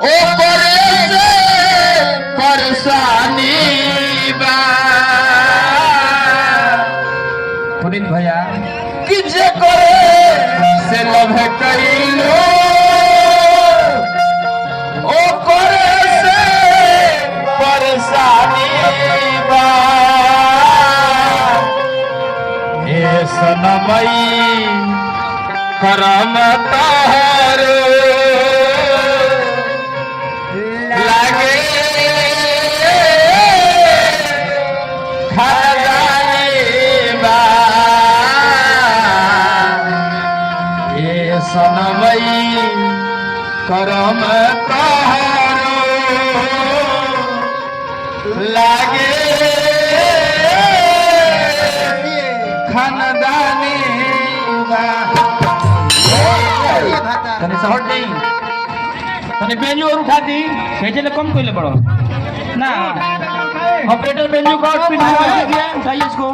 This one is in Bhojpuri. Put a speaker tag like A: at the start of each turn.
A: ओ परेशानी बा
B: पुनीत भैया
A: कि जे करे से लभ कइलो ओ करे से परेशानी बा ए सनमई करम तोहरो लागे सनमई करम तोहरो लागे खानदानी
B: तने सहट दी तने बेंजू और उठा दी भेजे ले कम कोइले पड़ो ना ऑपरेटर बेंजू का स्पीड में दिया चाहिए इसको